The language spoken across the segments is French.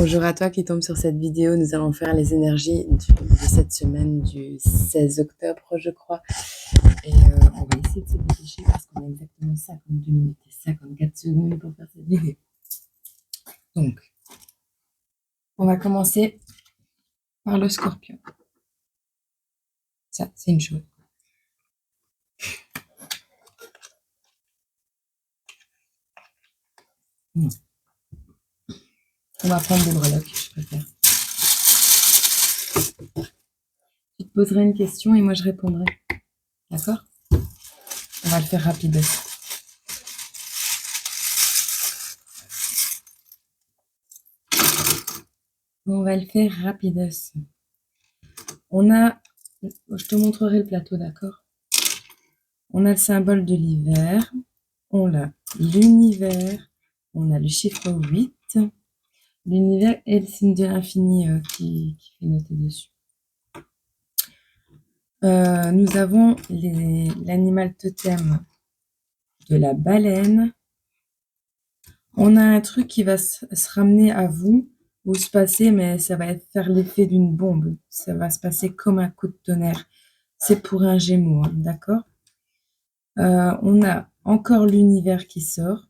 Bonjour à toi qui tombe sur cette vidéo. Nous allons faire les énergies de cette semaine du 16 octobre, je crois. Et on va essayer de se dépêcher parce qu'on a exactement 52 minutes et 54 secondes pour faire cette vidéo. Donc, on va commencer par le scorpion. Ça, c'est une chose. Non. On va prendre des breloques, je préfère. Tu te poserai une question et moi je répondrai. D'accord? On va le faire rapide. On va le faire rapidos. On a, je te montrerai le plateau, d'accord? On a le symbole de l'hiver, on a l'univers, on a le chiffre 8, l'univers et le signe de l'infini qui fait noter dessus. Nous avons l'animal totem de la baleine. On a un truc qui va se ramener à vous ou se passer, mais ça va faire l'effet d'une bombe. Ça va se passer comme un coup de tonnerre. C'est pour un Gémeaux, hein, d'accord? On a encore l'univers qui sort.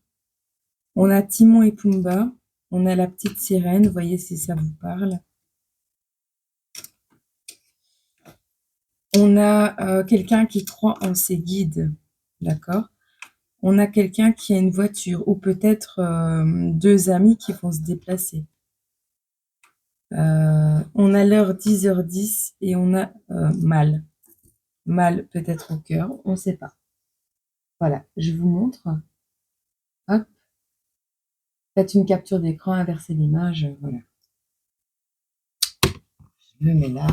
On a Timon et Pumba. On a la petite sirène. Voyez si ça vous parle. On a quelqu'un qui croit en ses guides. D'accord? On a quelqu'un qui a une voiture ou peut-être deux amis qui vont se déplacer. On a l'heure 10h10 et on a mal. Mal peut-être au cœur, on ne sait pas. Voilà, je vous montre. Hop. Faites une capture d'écran, inversez l'image, voilà. Je le mets là.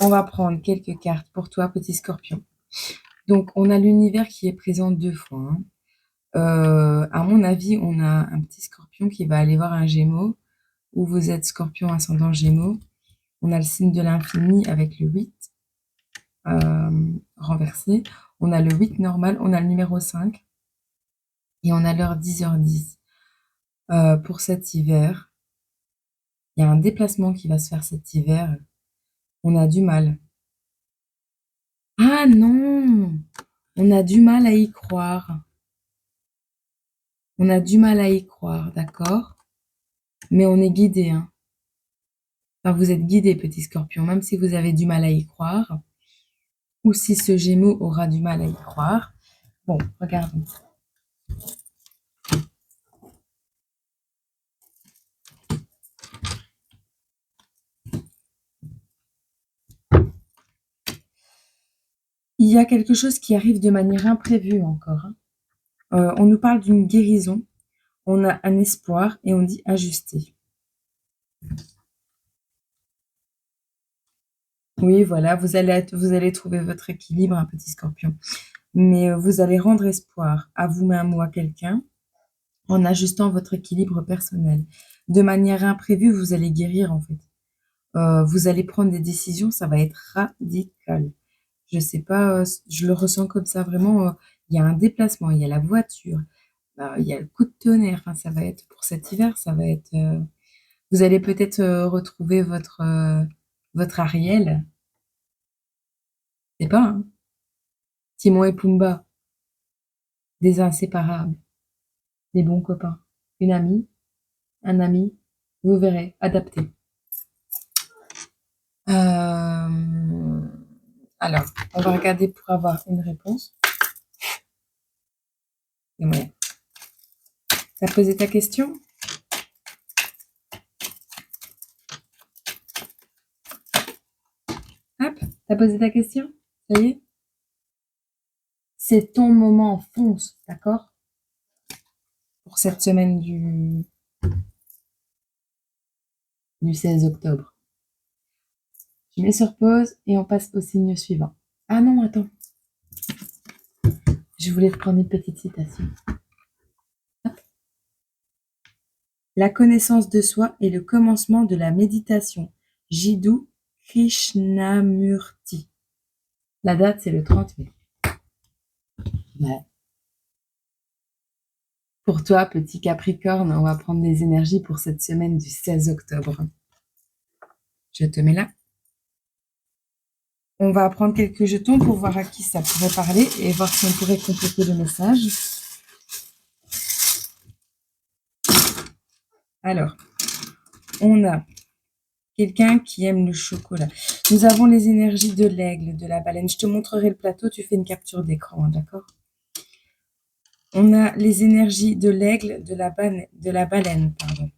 On va prendre quelques cartes pour toi, petit scorpion. Donc, on a l'univers qui est présent 2 fois. Hein. À mon avis, on a un petit scorpion qui va aller voir un Gémeaux, ou vous êtes scorpion ascendant Gémeaux. On a le signe de l'infini avec le 8 renversé. On a le 8 normal, on a le numéro 5. Et on a l'heure 10h10. Pour cet hiver, il y a un déplacement qui va se faire cet hiver. On a du mal. Ah non! On a du mal à y croire. On a du mal à y croire, d'accord? Mais on est guidé, hein. Enfin, vous êtes guidé, petit scorpion, même si vous avez du mal à y croire, ou si ce Gémeaux aura du mal à y croire. Bon, regardons. Il y a quelque chose qui arrive de manière imprévue encore. Hein. On nous parle d'une guérison, on a un espoir et on dit ajuster. Oui, voilà, vous allez trouver votre équilibre, un petit scorpion. Mais vous allez rendre espoir à vous-même ou à quelqu'un en ajustant votre équilibre personnel. De manière imprévue, vous allez guérir en fait. Vous allez prendre des décisions, ça va être radical. Je sais pas, je le ressens comme ça vraiment. Il y a un déplacement, il y a la voiture, il y a le coup de tonnerre. Enfin, ça va être pour cet hiver, ça va être. Vous allez peut-être retrouver votre Ariel. Je sais pas. Hein. Timon et Pumba, des inséparables, des bons copains, une amie, un ami. Vous verrez, adapté. Alors, on va regarder pour avoir une réponse. Ouais. T'as posé ta question? Hop, t'as posé ta question? Ça y est? C'est ton moment, fonce, d'accord? Pour cette semaine du 16 octobre. Je mets sur pause et on passe au signe suivant. Ah non, attends. Je voulais te prendre une petite citation. Hop. La connaissance de soi est le commencement de la méditation. Jiddu Krishnamurti. La date, c'est le 30 mai. Ouais. Pour toi, petit Capricorne, on va prendre les énergies pour cette semaine du 16 octobre. Je te mets là. On va prendre quelques jetons pour voir à qui ça pourrait parler et voir si on pourrait compléter le message. Alors, on a quelqu'un qui aime le chocolat. Nous avons les énergies de l'aigle, de la baleine. Je te montrerai le plateau, tu fais une capture d'écran, hein, d'accord? On a les énergies de l'aigle, de la baleine, pardon.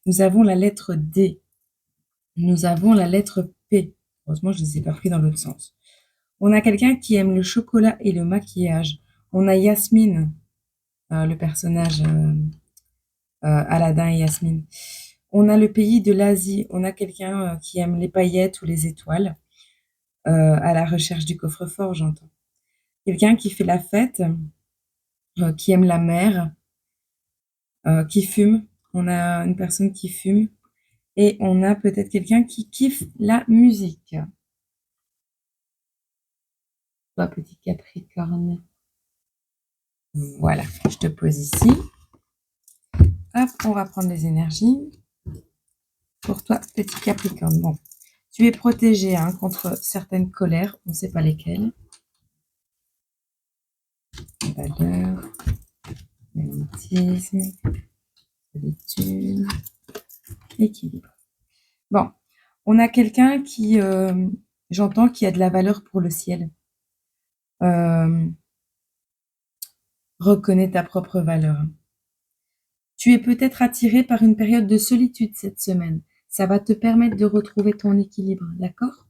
Nous avons la lettre D. Nous avons la lettre P. Heureusement, je ne les ai pas pris dans l'autre sens. On a quelqu'un qui aime le chocolat et le maquillage. On a Yasmine, le personnage Aladdin et Yasmine. On a le pays de l'Asie. On a quelqu'un qui aime les paillettes ou les étoiles, à la recherche du coffre-fort, j'entends. Quelqu'un qui fait la fête, qui aime la mer, qui fume. On a une personne qui fume. Et on a peut-être quelqu'un qui kiffe la musique. Toi, petit Capricorne. Voilà, je te pose ici. Hop, on va prendre les énergies. Pour toi, petit Capricorne. Bon, tu es protégé hein, contre certaines colères, on ne sait pas lesquelles. Valeur, magnétisme, solitude, équilibre. Bon, on a quelqu'un qui, j'entends, qui a de la valeur pour le ciel. Reconnais ta propre valeur. Tu es peut-être attiré par une période de solitude cette semaine. Ça va te permettre de retrouver ton équilibre, d'accord?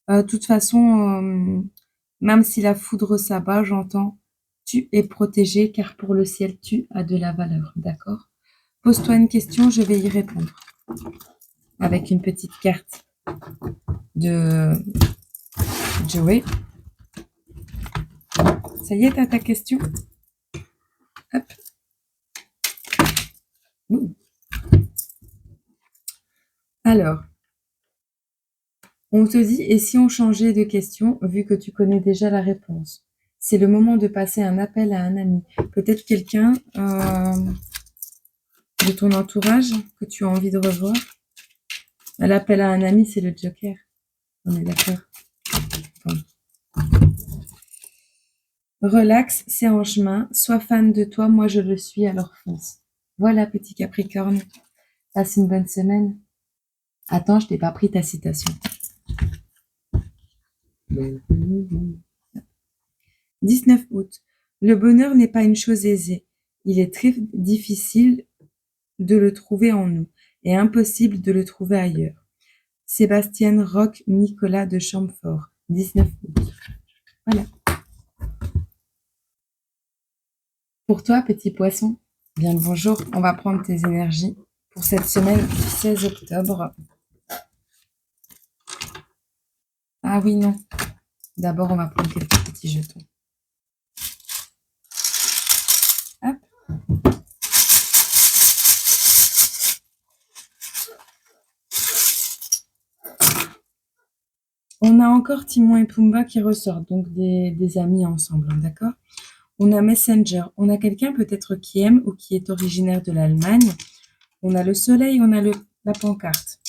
De toute façon, même si la foudre s'abat, j'entends, tu es protégé car pour le ciel, tu as de la valeur, d'accord? Pose-toi une question, je vais y répondre. Avec une petite carte de Joey. Ça y est, t'as ta question? Hop. Alors, on te dit, et si on changeait de question, vu que tu connais déjà la réponse? C'est le moment de passer un appel à un ami. Peut-être quelqu'un de ton entourage que tu as envie de revoir. L'appel à un ami, c'est le Joker. On est d'accord. Bon. Relax, c'est en chemin. Sois fan de toi, moi je le suis, alors fonce. Voilà, petit Capricorne. Passe une bonne semaine. Attends, je t'ai pas pris ta citation. 19 août. Le bonheur n'est pas une chose aisée. Il est très difficile de le trouver en nous et impossible de le trouver ailleurs. Sébastien Roch Nicolas de Chamfort, 19 août. Voilà. Pour toi, petit poisson, bien le bonjour. On va prendre tes énergies pour cette semaine du 16 octobre. Ah oui, non. D'abord, on va prendre quelques petits jetons. Hop. On a encore Timon et Pumba qui ressortent, donc des amis ensemble, hein, d'accord? On a Messenger. On a quelqu'un peut-être qui aime ou qui est originaire de l'Allemagne. On a le soleil, on a la pancarte.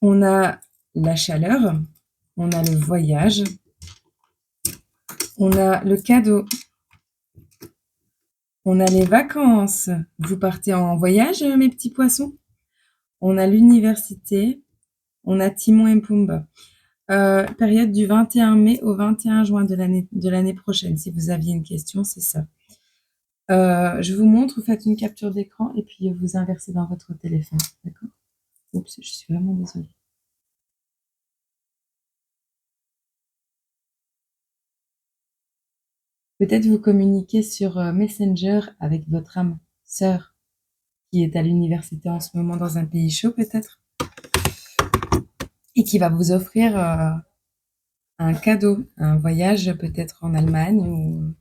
On a la chaleur, on a le voyage, on a le cadeau, on a les vacances. Vous partez en voyage, mes petits poissons? On a l'université, on a Timon et Pumba. Période du 21 mai au 21 juin de l'année prochaine. Si vous aviez une question, c'est ça. Je vous montre, vous faites une capture d'écran et puis vous inversez dans votre téléphone. D'accord? Oups, je suis vraiment désolée. Peut-être vous communiquez sur Messenger avec votre âme sœur qui est à l'université en ce moment dans un pays chaud peut-être et qui va vous offrir un cadeau, un voyage peut-être en Allemagne ou...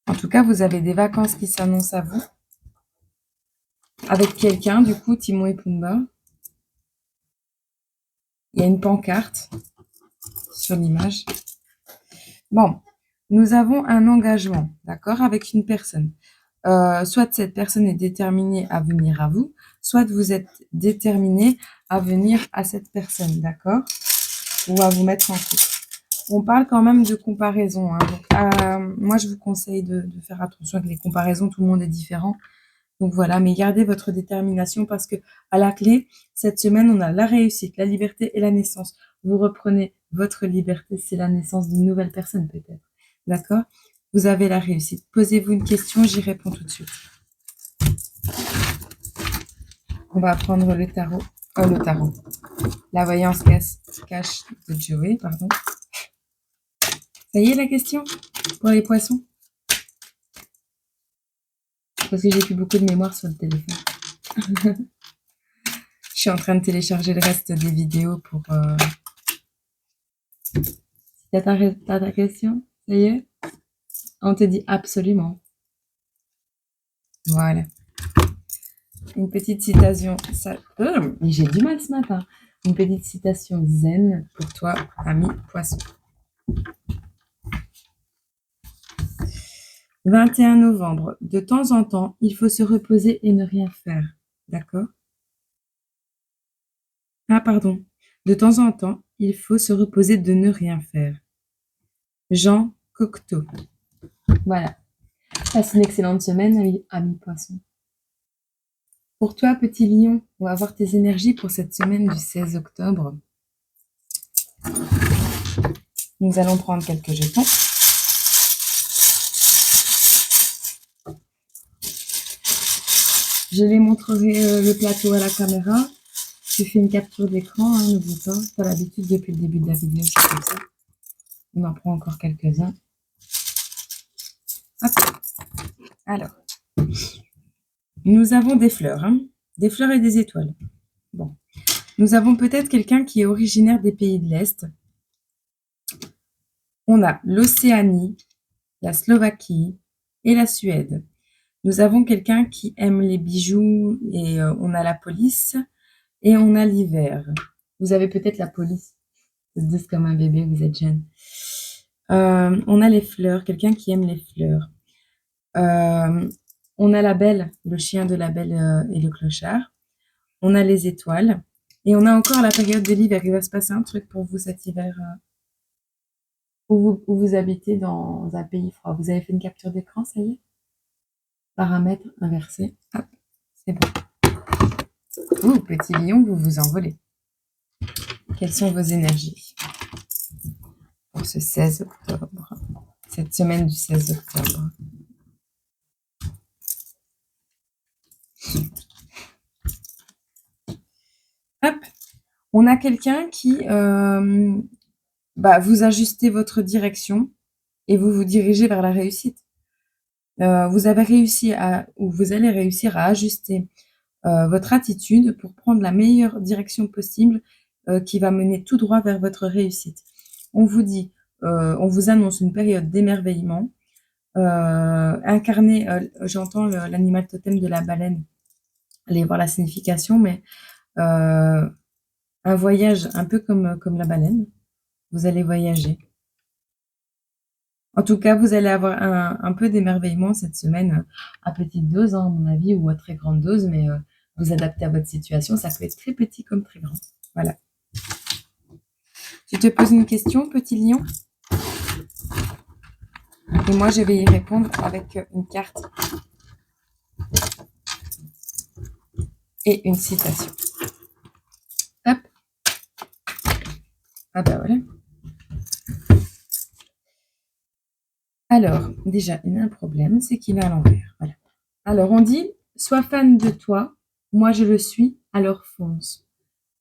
En tout cas, vous avez des vacances qui s'annoncent à vous avec quelqu'un, du coup, Timon et Pumba. Il y a une pancarte sur l'image. Bon, nous avons un engagement, d'accord, avec une personne. Soit cette personne est déterminée à venir à vous, soit vous êtes déterminé à venir à cette personne, d'accord, ou à vous mettre en couple. On parle quand même de comparaison, hein. Donc, moi, je vous conseille de faire attention avec les comparaisons. Tout le monde est différent. Donc voilà, mais gardez votre détermination parce que à la clé, cette semaine, on a la réussite, la liberté et la naissance. Vous reprenez votre liberté, c'est la naissance d'une nouvelle personne peut-être. D'accord? Vous avez la réussite. Posez-vous une question, j'y réponds tout de suite. On va prendre le tarot. Oh, le tarot. La voyance cache de Joey, pardon. Ça y est la question pour les poissons? Parce que j'ai plus beaucoup de mémoire sur le téléphone. Je suis en train de télécharger le reste des vidéos pour... T'as ta question? Ça y est? On te dit absolument. Voilà. Une petite citation... j'ai du mal ce matin. Une petite citation zen pour toi, ami poisson. 21 novembre. De temps en temps, il faut se reposer et ne rien faire. D'accord? Ah, pardon. De temps en temps, il faut se reposer de ne rien faire. Jean Cocteau. Voilà. Passe une excellente semaine, ami poisson. Pour toi, petit lion, on va voir tes énergies pour cette semaine du 16 octobre. Nous allons prendre quelques jetons. Je les montrerai le plateau à la caméra. Tu fais une capture d'écran, hein, n'oublie pas. Tu as l'habitude depuis le début de la vidéo, c'est comme ça. On en prend encore quelques-uns. Hop. Alors, nous avons des fleurs, hein, des fleurs et des étoiles. Bon, nous avons peut-être quelqu'un qui est originaire des pays de l'Est. On a l'Océanie, la Slovaquie et la Suède. Nous avons quelqu'un qui aime les bijoux et on a la police et on a l'hiver. Vous avez peut-être la police. Vous êtes comme un bébé, vous êtes jeune. On a les fleurs, quelqu'un qui aime les fleurs. On a la belle, le chien de la belle et le clochard. On a les étoiles. Et on a encore la période de l'hiver. Il va se passer un truc pour vous cet hiver où vous habitez dans un pays froid. Vous avez fait une capture d'écran, ça y est? Paramètres inversés. Hop, c'est bon. Ouh, petit lion, vous vous envolez. Quelles sont vos énergies pour ce 16 octobre, cette semaine du 16 octobre? Hop, on a quelqu'un qui vous ajustez votre direction et vous vous dirigez vers la réussite. Vous avez réussi ou vous allez réussir à ajuster votre attitude pour prendre la meilleure direction possible qui va mener tout droit vers votre réussite. On vous dit, on vous annonce une période d'émerveillement. Incarner, j'entends l'animal totem de la baleine. Allez voir la signification, mais un voyage un peu comme la baleine. Vous allez voyager. En tout cas, vous allez avoir un peu d'émerveillement cette semaine, à petite dose, hein, à mon avis, ou à très grande dose, mais vous adaptez à votre situation. Ça peut être très petit comme très grand. Voilà. Tu te poses une question, petit lion? Et moi, je vais y répondre avec une carte et une citation. Hop. Ah bah voilà. Alors, déjà, il y a un problème, c'est qu'il est à l'envers. Voilà. Alors, on dit, sois fan de toi, moi je le suis, alors fonce.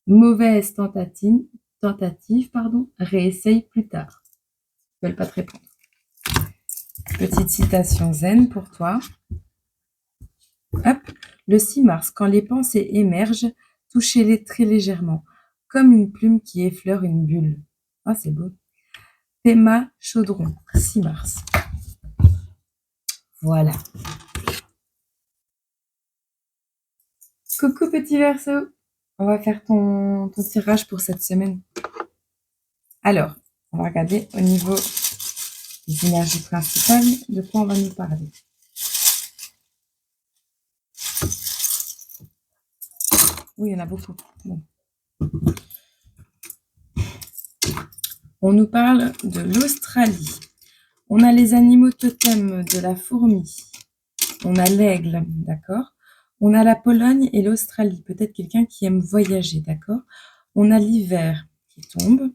Mauvaise tentative, réessaye plus tard. Ils veulent pas te répondre. Petite citation zen pour toi. Hop. Le 6 mars, quand les pensées émergent, touchez-les très légèrement, comme une plume qui effleure une bulle. Ah, c'est beau. Théma Chaudron, 6 mars. Voilà. Coucou petit Verseau. On va faire ton tirage pour cette semaine. Alors, on va regarder au niveau Les énergies principales, de quoi on va nous parler? Oui, il y en a beaucoup. Bon. On nous parle de l'Australie. On a les animaux totems de la fourmi. On a l'aigle, d'accord? On a la Pologne et l'Australie. Peut-être quelqu'un qui aime voyager, d'accord? On a l'hiver qui tombe.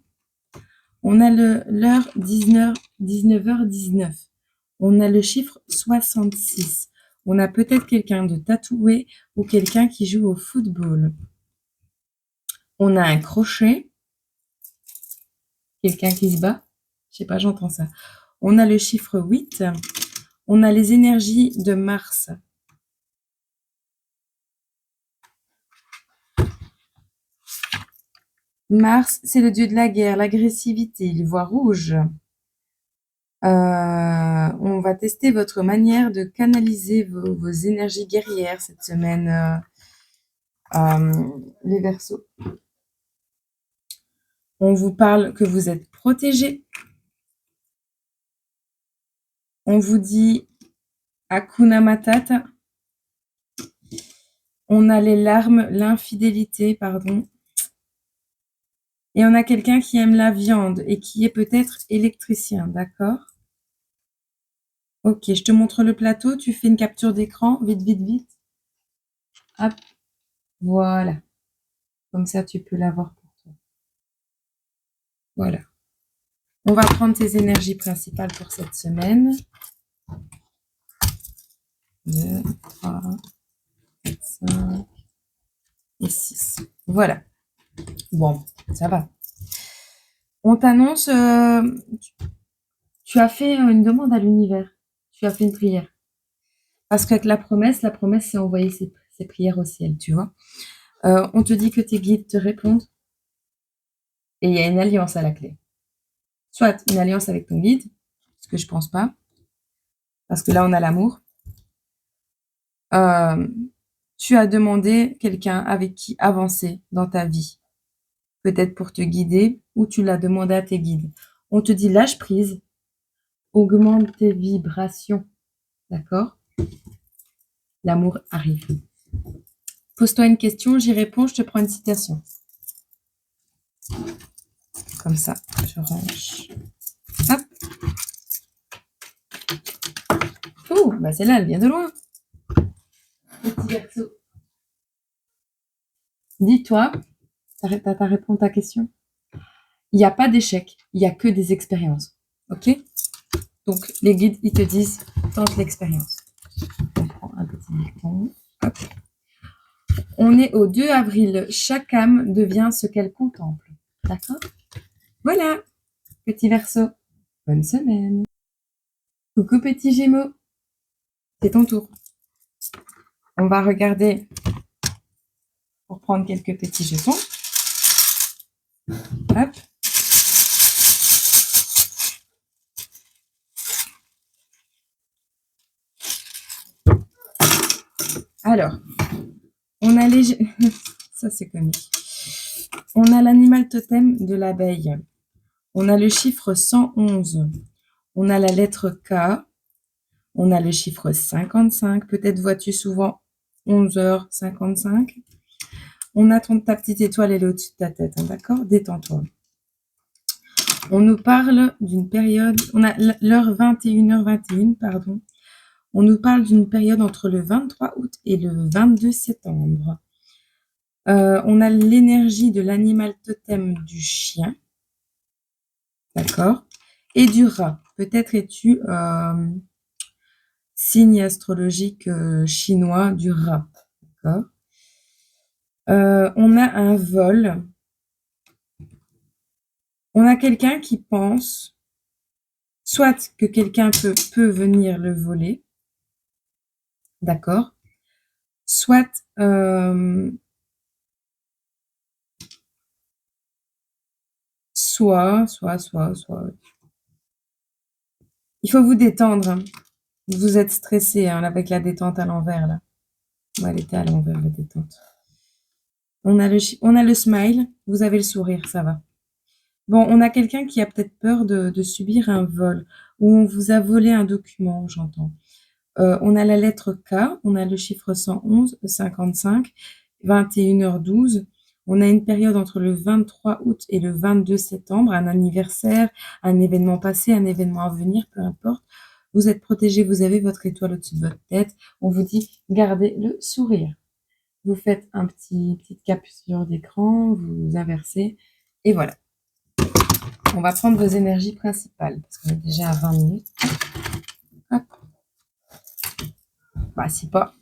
On a l'heure 19h19. On a le chiffre 66. On a peut-être quelqu'un de tatoué ou quelqu'un qui joue au football. On a un crochet. Quelqu'un qui se bat. Je sais pas, j'entends ça. On a le chiffre 8. On a les énergies de Mars. Mars, c'est le dieu de la guerre, l'agressivité, il voit rouge. On va tester votre manière de canaliser vos énergies guerrières cette semaine, les Verseaux. On vous parle que vous êtes protégés. On vous dit Hakuna Matata. On a les larmes, l'infidélité, pardon. Et on a quelqu'un qui aime la viande et qui est peut-être électricien, d'accord? Ok, je te montre le plateau. Tu fais une capture d'écran. Vite, vite, vite. Hop. Voilà. Comme ça, tu peux l'avoir pour toi. Voilà. On va prendre tes énergies principales pour cette semaine. 2, 3, 4, 5 et 6. Voilà. Bon, ça va. On t'annonce, tu as fait une demande à l'univers. Tu as fait une prière. Parce qu'avec la promesse, c'est envoyer ses prières au ciel, tu vois. On te dit que tes guides te répondent et il y a une alliance à la clé. Soit une alliance avec ton guide, ce que je pense pas, parce que là, on a l'amour. Tu as demandé quelqu'un avec qui avancer dans ta vie, peut-être pour te guider, ou tu l'as demandé à tes guides. On te dit lâche prise, augmente tes vibrations, d'accord? L'amour arrive. Pose-toi une question, j'y réponds, je te prends une citation. Comme ça, je range. Hop. Oh, bah celle-là, elle vient de loin. Petit Verseau. Dis-toi, t'as répondu à ta question. Il n'y a pas d'échec, il n'y a que des expériences. Ok? Donc, les guides, ils te disent, tente l'expérience. On prend un petit bouton. Hop. On est au 2 avril. Chaque âme devient ce qu'elle contemple. D'accord? Voilà, petit Verseau. Bonne semaine. Coucou, petit Gémeaux. C'est ton tour. On va regarder pour prendre quelques petits jetons. Hop. Alors, on a les... Ça, c'est comique. On a l'animal totem de l'abeille. On a le chiffre 111. On a la lettre K. On a le chiffre 55. Peut-être vois-tu souvent 11h55. On a ta petite étoile, elle est au-dessus de ta tête. Hein, d'accord? Détends-toi. On nous parle d'une période... On a l'heure 21h21, pardon. On nous parle d'une période entre le 23 août et le 22 septembre. On a l'énergie de l'animal totem du chien. D'accord? Et du rat. Peut-être es-tu signe astrologique chinois du rat. D'accord? On a un vol. On a quelqu'un qui pense soit que quelqu'un peut venir le voler. D'accord? Soit il faut vous détendre. Hein. Vous êtes stressé hein, avec la détente à l'envers là. Ouais, elle était à l'envers la détente. On a le smile. Vous avez le sourire, ça va. Bon, on a quelqu'un qui a peut-être peur de subir un vol ou on vous a volé un document, j'entends. On a la lettre K, on a le chiffre 111, 55, 21h12. On a une période entre le 23 août et le 22 septembre, un anniversaire, un événement passé, un événement à venir, peu importe. Vous êtes protégé, vous avez votre étoile au-dessus de votre tête. On vous dit, gardez le sourire. Vous faites petite capture d'écran, vous inversez, et voilà. On va prendre vos énergies principales, parce qu'on est déjà à 20 minutes. Hop. Bah, si pas,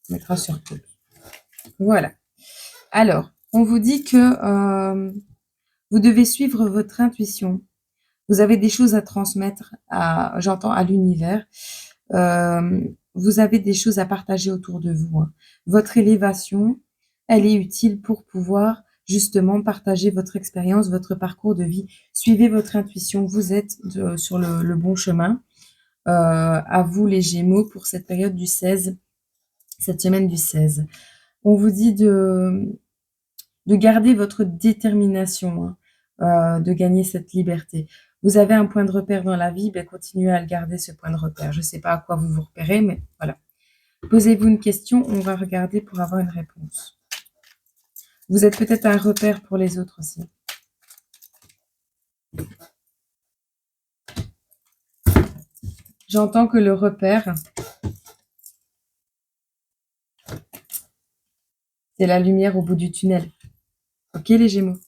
on mettra sur pause. Voilà. Alors, on vous dit que vous devez suivre votre intuition. Vous avez des choses à transmettre j'entends, à l'univers. Vous avez des choses à partager autour de vous, hein. Votre élévation, elle est utile pour pouvoir justement partager votre expérience, votre parcours de vie. Suivez votre intuition, vous êtes sur le bon chemin. À vous les Gémeaux pour cette période du 16, cette semaine du 16. On vous dit de garder votre détermination, hein, de gagner cette liberté. Vous avez un point de repère dans la vie, ben continuez à le garder, ce point de repère. Je ne sais pas à quoi vous vous repérez, mais voilà. Posez-vous une question, on va regarder pour avoir une réponse. Vous êtes peut-être un repère pour les autres aussi. J'entends que le repère, c'est la lumière au bout du tunnel. Ok les Gémeaux?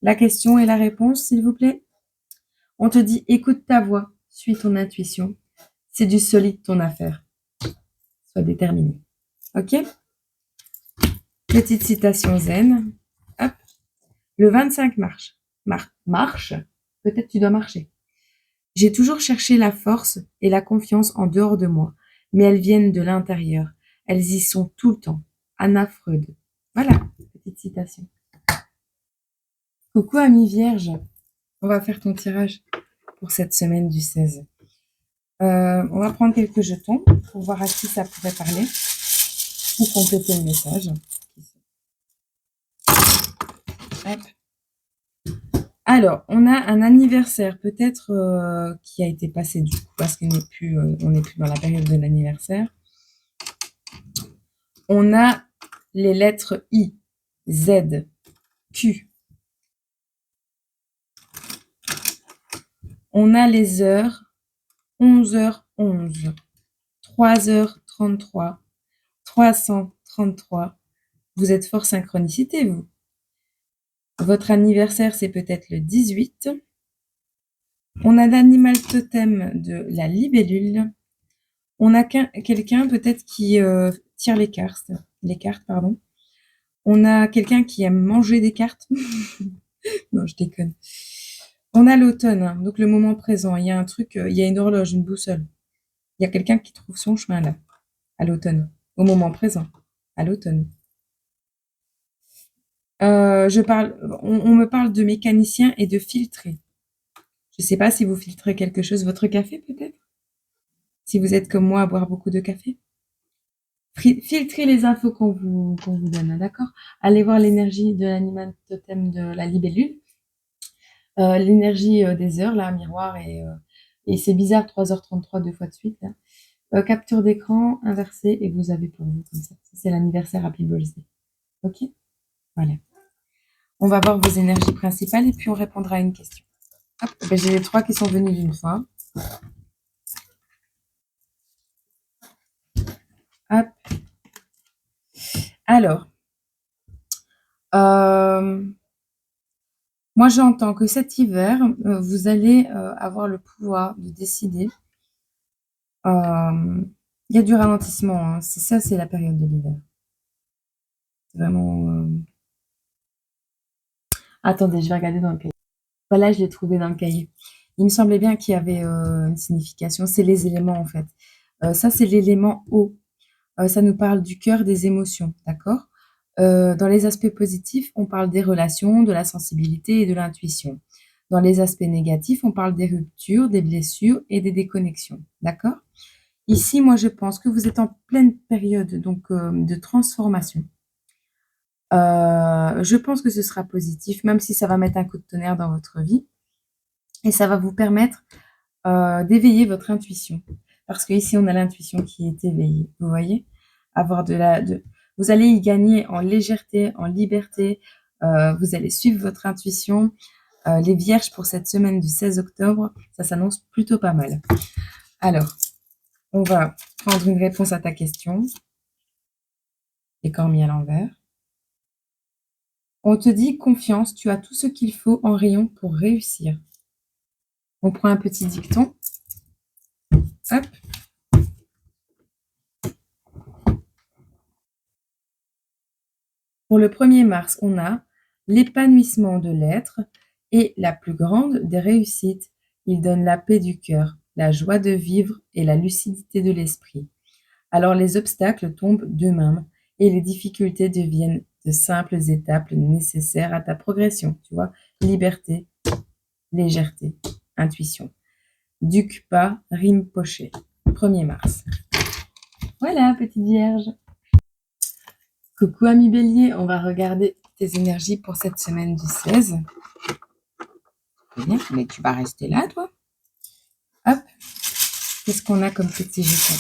La question et la réponse, s'il vous plaît. On te dit, écoute ta voix, suis ton intuition. C'est du solide ton affaire. Sois déterminé. Ok? Petite citation zen. Hop. Le 25 marche. Peut-être tu dois marcher. J'ai toujours cherché la force et la confiance en dehors de moi, mais elles viennent de l'intérieur. Elles y sont tout le temps. Anna Freud. Voilà, petite citation. Coucou ami Vierge. On va faire ton tirage pour cette semaine du 16. On va prendre quelques jetons pour voir à qui ça pourrait parler ou compléter le message. Hop. Alors, on a un anniversaire peut-être qui a été passé du coup parce qu'on n'est plus dans la période de l'anniversaire. On a les lettres I, Z, Q. On a les heures 11h11, 3h33, 333. Vous êtes fort synchronicité, vous. Votre anniversaire, c'est peut-être le 18. On a l'animal totem de la libellule. On a quelqu'un peut-être qui tire les cartes, pardon. On a quelqu'un qui aime manger des cartes. Non, je déconne. On a l'automne, hein, donc le moment présent. Il y a un truc, il y a une horloge, une boussole. Il y a quelqu'un qui trouve son chemin là, à l'automne, au moment présent, à l'automne. On me parle de mécanicien et de filtrer. Je ne sais pas si vous filtrez quelque chose, votre café peut-être? Si vous êtes comme moi à boire beaucoup de café? Filtrez les infos qu'on vous donne, d'accord? Allez voir l'énergie de l'animal totem de la libellule. L'énergie des heures, là, miroir, et c'est bizarre, 3h33 deux fois de suite, là. Capture d'écran, inversée, et vous avez pour vous, comme ça. C'est l'anniversaire Happy Birthday. Ok? Voilà. On va voir vos énergies principales, et puis on répondra à une question. Hop, ben, j'ai les 3 qui sont venus d'une fois. Hop. Alors, moi j'entends que cet hiver, vous allez avoir le pouvoir de décider. Il y a du ralentissement, hein. C'est la période de l'hiver. C'est vraiment... Attendez, je vais regarder dans le cahier. Voilà, je l'ai trouvé dans le cahier. Il me semblait bien qu'il y avait une signification. C'est les éléments en fait. Ça, c'est l'élément eau. Ça nous parle du cœur, des émotions, d'accord? Dans les aspects positifs, on parle des relations, de la sensibilité et de l'intuition. Dans les aspects négatifs, on parle des ruptures, des blessures et des déconnexions, d'accord? Ici, moi, je pense que vous êtes en pleine période donc de transformation. Je pense que ce sera positif, même si ça va mettre un coup de tonnerre dans votre vie. Et ça va vous permettre d'éveiller votre intuition. Parce qu'ici, on a l'intuition qui est éveillée, vous voyez? Avoir vous allez y gagner en légèreté, en liberté, vous allez suivre votre intuition. Les vierges, pour cette semaine du 16 octobre, ça s'annonce plutôt pas mal. Alors, on va prendre une réponse à ta question. Décor mis à l'envers. On te dit confiance, tu as tout ce qu'il faut en rayon pour réussir. On prend un petit dicton. Hop. Pour le 1er mars, on a l'épanouissement de l'être et la plus grande des réussites. Il donne la paix du cœur, la joie de vivre et la lucidité de l'esprit. Alors les obstacles tombent d'eux-mêmes et les difficultés deviennent de simples étapes nécessaires à ta progression. Tu vois, liberté, légèreté, intuition. Dukpa Rinpoche, 1er mars. Voilà, petite vierge. Coucou ami Bélier, on va regarder tes énergies pour cette semaine du 16. Bien, mais tu vas rester là, toi. Hop. Qu'est-ce qu'on a comme petit jeton?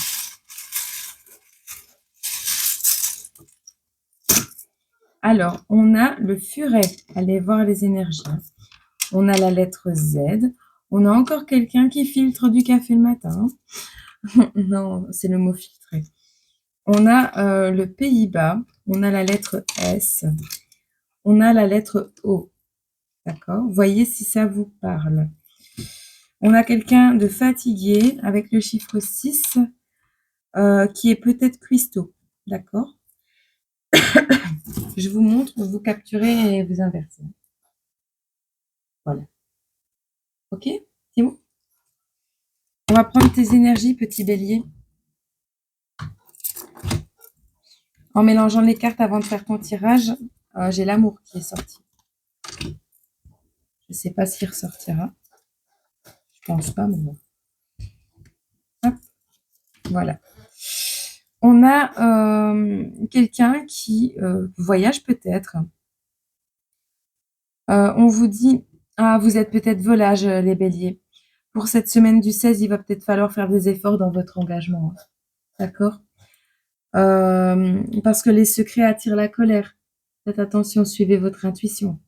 Alors, on a le furet. Allez voir les énergies. On a la lettre Z. On a encore quelqu'un qui filtre du café le matin. Non, c'est le mot filtré. On a le Pays-Bas. On a la lettre S. On a la lettre O. D'accord? Voyez si ça vous parle. On a quelqu'un de fatigué avec le chiffre 6 qui est peut-être cuistot. D'accord? Je vous montre, vous capturez et vous inversez. Voilà. Ok? C'est bon? On va prendre tes énergies, petit bélier. En mélangeant les cartes avant de faire ton tirage, j'ai l'amour qui est sorti. Je ne sais pas s'il ressortira. Je pense pas, mais bon. Hop. Voilà. On a quelqu'un qui voyage peut-être. On vous dit, vous êtes peut-être volage, les béliers. Pour cette semaine du 16, il va peut-être falloir faire des efforts dans votre engagement. D'accord? Parce que les secrets attirent la colère. Faites attention, suivez votre intuition.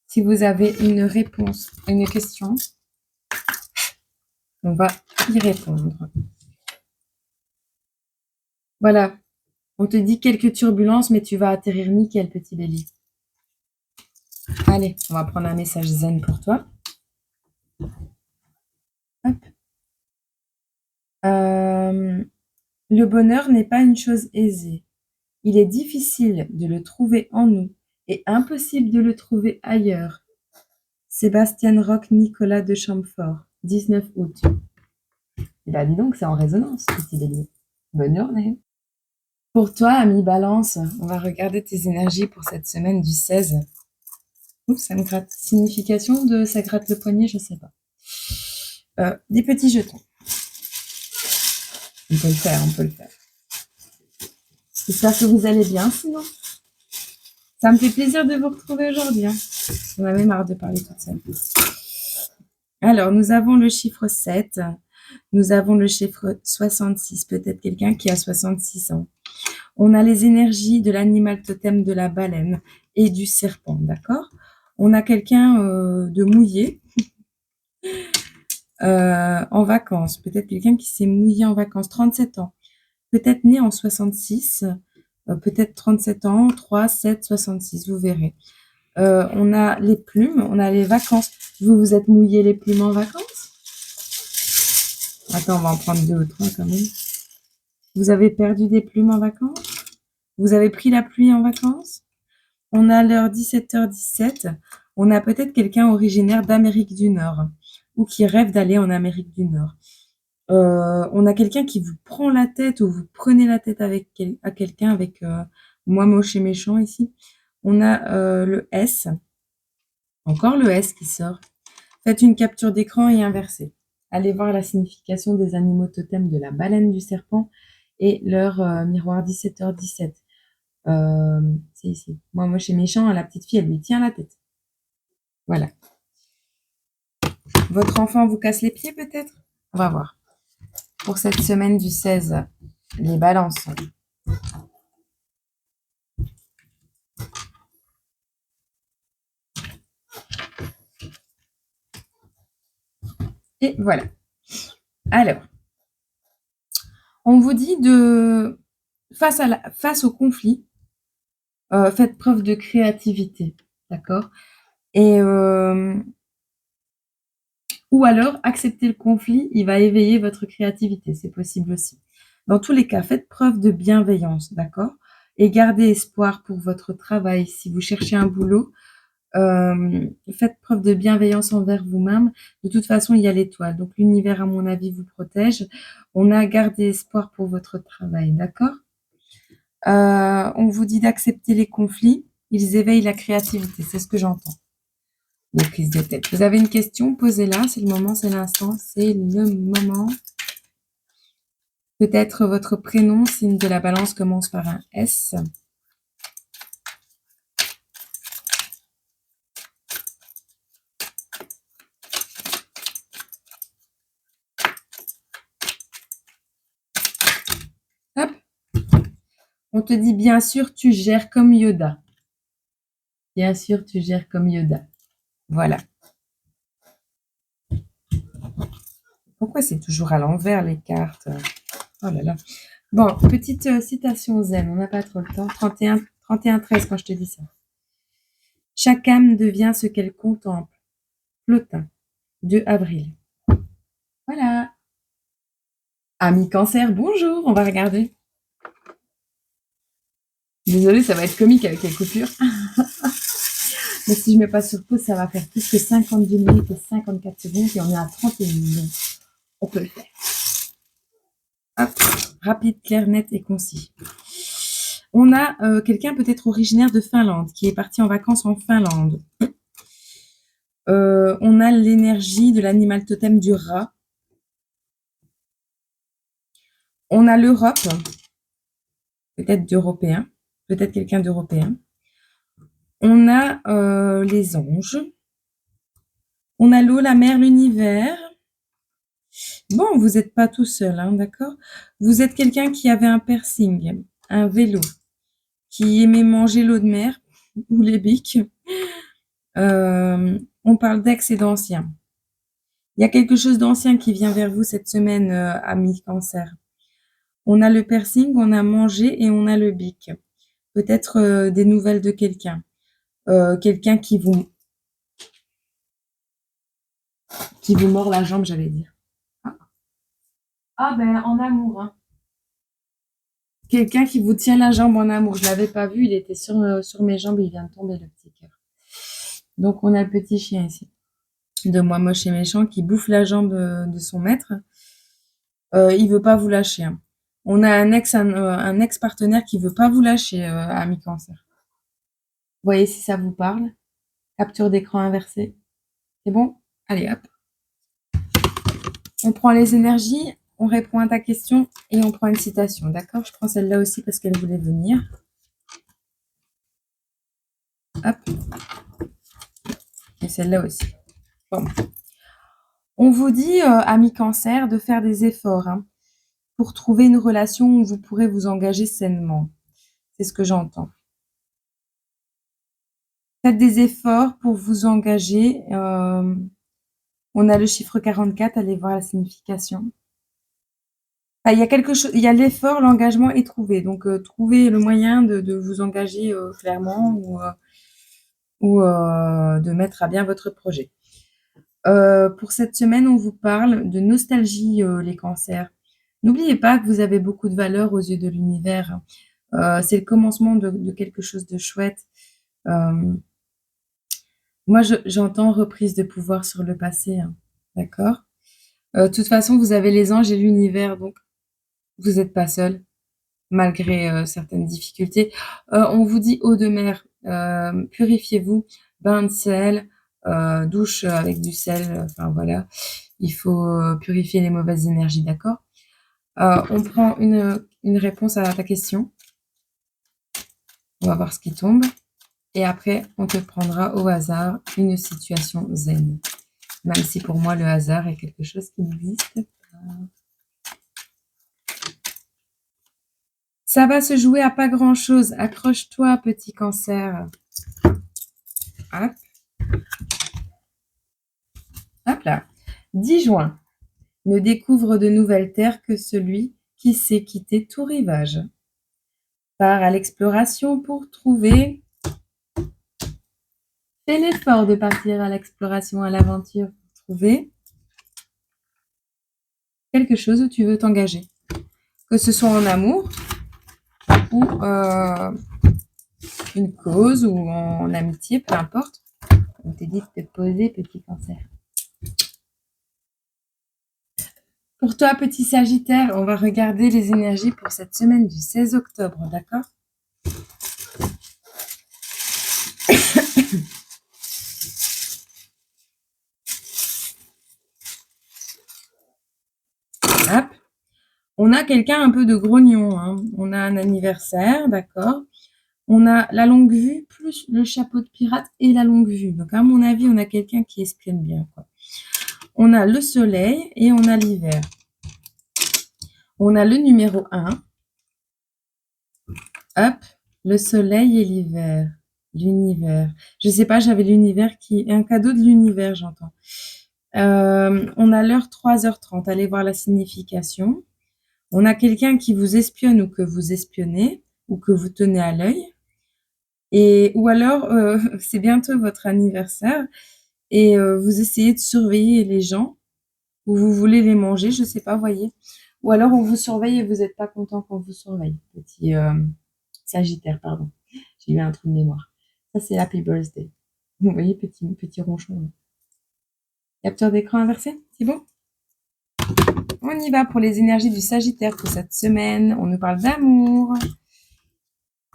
Si vous avez une réponse à une question, on va y répondre. Voilà. On te dit quelques turbulences, mais tu vas atterrir nickel, petit bélier. Allez, on va prendre un message zen pour toi. Hop. Le bonheur n'est pas une chose aisée. Il est difficile de le trouver en nous et impossible de le trouver ailleurs. Sébastien Roch Nicolas de Champfort, 19 août. Eh bien, dis donc, c'est en résonance, petit bélier. Bonne journée. Pour toi, ami Balance, on va regarder tes énergies pour cette semaine du 16. Oups, ça me gratte. Signification de ça gratte le poignet, je sais pas. Des petits jetons. On peut le faire, on peut le faire. J'espère que vous allez bien, sinon. Ça me fait plaisir de vous retrouver aujourd'hui. On avait marre de parler toute seule. Alors, nous avons le chiffre 7. Nous avons le chiffre 66. Peut-être quelqu'un qui a 66 ans. On a les énergies de l'animal totem de la baleine et du serpent, d'accord? On a quelqu'un de mouillé en vacances. Peut-être quelqu'un qui s'est mouillé en vacances. 37 ans. Peut-être né en 66. Peut-être 37 ans. 3, 7, 66. Vous verrez. On a les plumes. On a les vacances. Vous vous êtes mouillé les plumes en vacances? Attends, on va en prendre 2 ou 3 quand même. Vous avez perdu des plumes en vacances? Vous avez pris la pluie en vacances? On a l'heure 17h17. On a peut-être quelqu'un originaire d'Amérique du Nord ou qui rêve d'aller en Amérique du Nord. On a quelqu'un qui vous prend la tête ou vous prenez la tête avec quelqu'un avec moi moche et méchant ici. On a le S. Encore le S qui sort. Faites une capture d'écran et inversez. Allez voir la signification des animaux totems de la baleine, du serpent et leur miroir 17h17. C'est ici. Moi, moche et méchant, la petite fille, elle lui tient la tête. Voilà. Votre enfant vous casse les pieds peut-être? On va voir. Pour cette semaine du 16, les balances. Et voilà. Alors, on vous dit de, face au conflit, faites preuve de créativité, d'accord? Et ou alors, accepter le conflit, il va éveiller votre créativité, c'est possible aussi. Dans tous les cas, faites preuve de bienveillance, d'accord? Et gardez espoir pour votre travail. Si vous cherchez un boulot, faites preuve de bienveillance envers vous-même. De toute façon, il y a l'étoile. Donc, l'univers, à mon avis, vous protège. On a gardé espoir pour votre travail, d'accord? On vous dit d'accepter les conflits. Ils éveillent la créativité. C'est ce que j'entends. Les prises de tête. Vous avez une question? Posez-la. C'est le moment, c'est l'instant, c'est le moment. Peut-être votre prénom, signe de la balance, commence par un S. Hop. On te dit, bien sûr, tu gères comme Yoda. Bien sûr, tu gères comme Yoda. Voilà. Pourquoi c'est toujours à l'envers, les cartes? Oh là là. Bon, petite citation zen, on n'a pas trop le temps. 31-13 quand je te dis ça. Chaque âme devient ce qu'elle contemple. Plotin, 2 avril. Voilà. Ami Cancer, bonjour, on va regarder. Désolée, ça va être comique avec les coupures. Mais si je ne mets pas sur pause, ça va faire plus que 52 minutes et 54 secondes et on est à 31 minutes. On peut le faire. Hop, rapide, clair, net et concis. On a quelqu'un peut-être originaire de Finlande qui est parti en vacances en Finlande. On a l'énergie de l'animal totem du rat. On a l'Europe, peut-être d'Européen, peut-être quelqu'un d'Européen. On a les anges. On a l'eau, la mer, l'univers. Bon, vous n'êtes pas tout seul, hein, d'accord? Vous êtes quelqu'un qui avait un piercing, un vélo, qui aimait manger l'eau de mer ou les biques. On parle d'ex et d'ancien. Il y a quelque chose d'ancien qui vient vers vous cette semaine, ami Cancer. On a le piercing, on a mangé et on a le bic. Peut-être des nouvelles de quelqu'un. Quelqu'un qui vous mord la jambe, j'allais dire. Ah ben, en amour, hein. Quelqu'un qui vous tient la jambe en amour. Je l'avais pas vu, il était sur mes jambes, il vient de tomber, le petit cœur. Donc, on a le petit chien ici, de moi moche et méchant, qui bouffe la jambe de son maître. Il veut pas vous lâcher, hein. On a un ex-partenaire qui veut pas vous lâcher, ami Cancer. Voyez si ça vous parle. Capture d'écran inversée. C'est bon? Allez, hop. On prend les énergies, on répond à ta question et on prend une citation, d'accord? Je prends celle-là aussi parce qu'elle voulait venir. Hop. Et celle-là aussi. Bon. On vous dit, ami Cancer, de faire des efforts, hein, pour trouver une relation où vous pourrez vous engager sainement. C'est ce que j'entends. Faites des efforts pour vous engager. On a le chiffre 44, allez voir la signification. Enfin, il y a quelque chose, il y a l'effort, l'engagement est trouvé. Donc, trouvez le moyen de vous engager clairement ou de mettre à bien votre projet. Pour cette semaine, on vous parle de nostalgie, les cancers. N'oubliez pas que vous avez beaucoup de valeur aux yeux de l'univers. C'est le commencement de quelque chose de chouette. Moi, j'entends reprise de pouvoir sur le passé, hein. D'accord? De toute façon, vous avez les anges et l'univers, donc vous n'êtes pas seul, malgré certaines difficultés. On vous dit eau de mer, purifiez-vous, bain de sel, douche avec du sel, enfin voilà. Il faut purifier les mauvaises énergies, d'accord? On prend une réponse à ta question. On va voir ce qui tombe. Et après, on te prendra au hasard une situation zen. Même si pour moi, le hasard est quelque chose qui n'existe pas. Ça va se jouer à pas grand-chose. Accroche-toi, petit Cancer. Hop. Hop là. 10 juin. Ne découvre de nouvelles terres que celui qui sait quitter tout rivage. Part à l'exploration pour trouver. Fais l'effort de partir à l'exploration, à l'aventure pour trouver quelque chose où tu veux t'engager. Que ce soit en amour ou une cause ou en amitié, peu importe. On t'a dit de te poser, petit Cancer. Pour toi, petit Sagittaire, on va regarder les énergies pour cette semaine du 16 octobre, d'accord? Hop. On a quelqu'un un peu de grognon, hein. On a un anniversaire, d'accord? On a la longue vue plus le chapeau de pirate et la longue vue. Donc, à mon avis, on a quelqu'un qui espionne bien, quoi. On a le soleil et on a l'hiver. On a le numéro 1. Hop, le soleil et l'hiver. L'univers. Je sais pas, j'avais l'univers qui... Un cadeau de l'univers, j'entends. On a l'heure 3h30. Allez voir la signification. On a quelqu'un qui vous espionne ou que vous espionnez ou que vous tenez à l'œil. Ou alors, c'est bientôt votre anniversaire et vous essayez de surveiller les gens ou vous voulez les manger, je sais pas, voyez. Ou alors on vous surveille et vous n'êtes pas content qu'on vous surveille. Petit Sagittaire, pardon. J'ai eu un trou de mémoire. Ça, c'est Happy Birthday. Vous voyez, petit ronchon. Capteur d'écran inversé, c'est bon? On y va pour les énergies du Sagittaire pour cette semaine. On nous parle d'amour.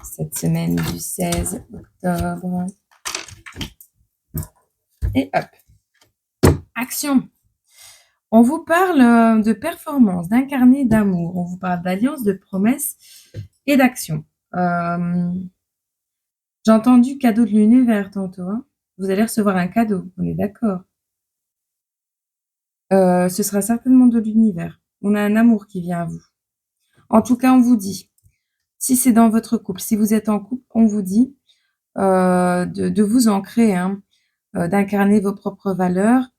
Cette semaine du 16 octobre. Et hop. Action. On vous parle de performance, d'incarner, d'amour. On vous parle d'alliance, de promesses et d'action. J'ai entendu cadeau de l'univers tantôt. Hein. Vous allez recevoir un cadeau, on est d'accord. Ce sera certainement de l'univers. On a un amour qui vient à vous. En tout cas, on vous dit, si c'est dans votre couple, si vous êtes en couple, on vous dit de vous ancrer, hein, d'incarner vos propres valeurs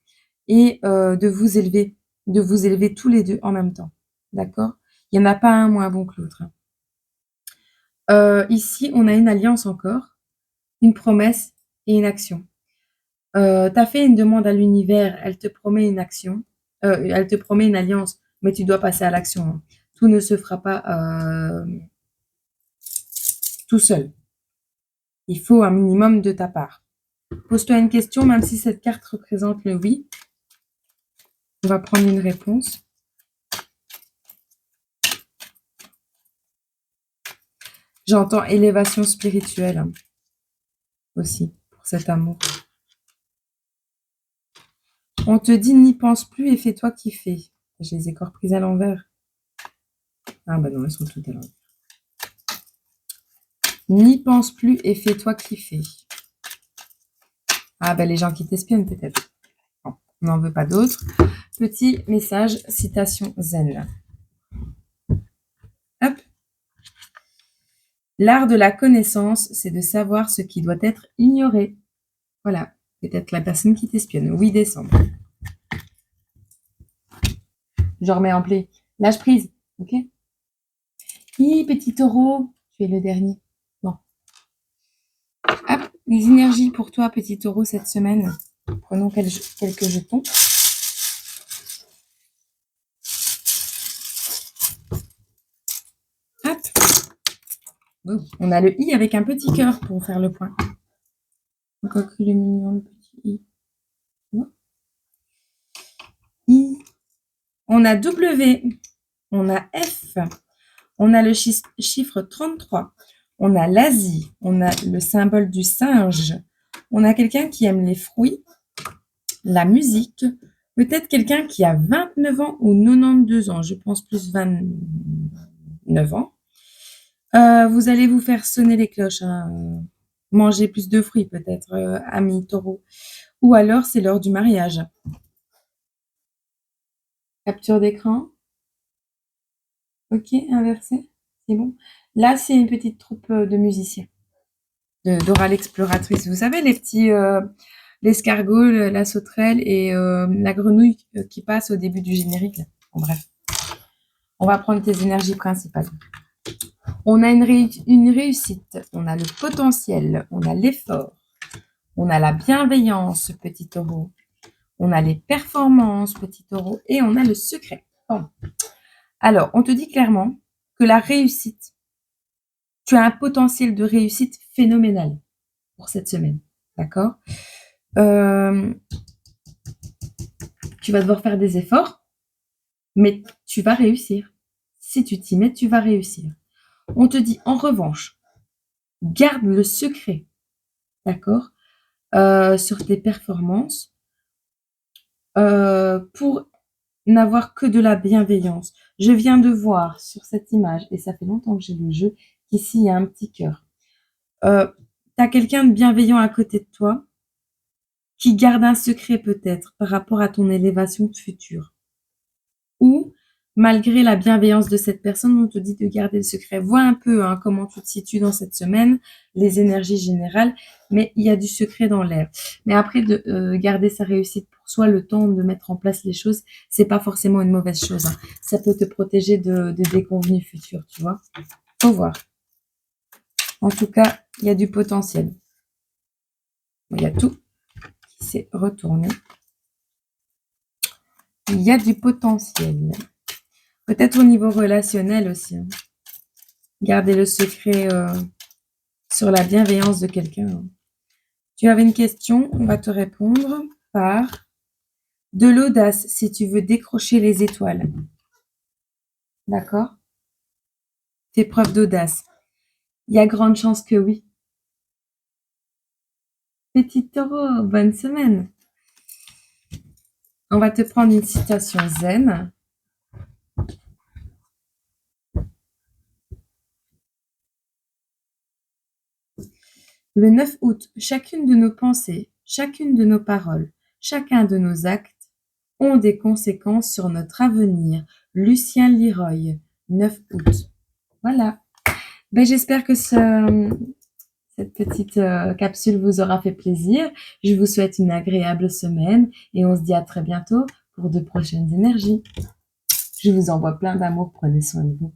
et de vous élever tous les deux en même temps. D'accord? Il n'y en a pas un moins bon que l'autre. Ici, on a une alliance encore, une promesse et une action. Tu as fait une demande à l'univers, elle te promet une action, elle te promet une alliance, mais tu dois passer à l'action. Hein. Tout ne se fera pas tout seul. Il faut un minimum de ta part. Pose-toi une question, même si cette carte représente le oui. On va prendre une réponse. J'entends élévation spirituelle hein, aussi pour cet amour. On te dit n'y pense plus et fais-toi kiffer. Je les ai encore prises à l'envers. Ah bah non, elles sont toutes à l'envers. N'y pense plus et fais-toi kiffer. Ah bah les gens qui t'espionnent peut-être. Bon, on n'en veut pas d'autres. Petit message, citation zen. Hop. L'art de la connaissance, c'est de savoir ce qui doit être ignoré. Voilà, peut-être la personne qui t'espionne. 8 décembre. Je remets en play. Lâche prise, ok? Petit taureau, tu es le dernier. Bon. Hop, les énergies pour toi, petit taureau, cette semaine. Prenons quelques jetons. Hop. Oh, on a le i avec un petit cœur pour faire le point. Encore que le mignon, le petit i. Non. I. On a W. On a F. On a le chiffre 33. On a l'Asie. On a le symbole du singe. On a quelqu'un qui aime les fruits, la musique. Peut-être quelqu'un qui a 29 ans ou 92 ans. Je pense plus 29 ans. Vous allez vous faire sonner les cloches. Hein. Manger plus de fruits peut-être, ami taureau. Ou alors, c'est l'heure du mariage. Capture d'écran. Ok, inversé. C'est bon. Là, c'est une petite troupe de musiciens. Dora l'exploratrice. Vous savez, les petits... l'escargot, la sauterelle et la grenouille qui passe au début du générique. Là. Bon, bref. On va prendre tes énergies principales. On a une réussite, on a le potentiel, on a l'effort, on a la bienveillance, petit taureau, on a les performances, petit taureau, et on a le secret. Bon. Alors, on te dit clairement que la réussite, tu as un potentiel de réussite phénoménal pour cette semaine. D'accord Tu vas devoir faire des efforts, mais tu vas réussir. Si tu t'y mets, tu vas réussir. On te dit en revanche, garde le secret, d'accord, sur tes performances pour n'avoir que de la bienveillance. Je viens de voir sur cette image, et ça fait longtemps que j'ai le jeu, qu'ici il y a un petit cœur. Tu as quelqu'un de bienveillant à côté de toi qui garde un secret peut-être par rapport à ton élévation future. Ou, malgré la bienveillance de cette personne, on te dit de garder le secret. Vois un peu comment tu te situes dans cette semaine, les énergies générales, mais il y a du secret dans l'air. Mais après, de garder sa réussite pour soi, le temps de mettre en place les choses, c'est pas forcément une mauvaise chose. Ça peut te protéger de déconvenues futures, tu vois. Faut voir. En tout cas, il y a du potentiel. Il y a tout qui s'est retourné. Il y a du potentiel. Peut-être au niveau relationnel aussi. Garder le secret sur la bienveillance de quelqu'un. Tu avais une question, on va te répondre par de l'audace si tu veux décrocher les étoiles. D'accord? Fais preuve d'audace. Il y a grande chance que oui. Petit taureau, bonne semaine. On va te prendre une citation zen. Le 9 août, chacune de nos pensées, chacune de nos paroles, chacun de nos actes ont des conséquences sur notre avenir. Lucien Liroy, 9 août. Voilà. Ben, j'espère que cette petite capsule vous aura fait plaisir. Je vous souhaite une agréable semaine et on se dit à très bientôt pour de prochaines énergies. Je vous envoie plein d'amour. Prenez soin de vous.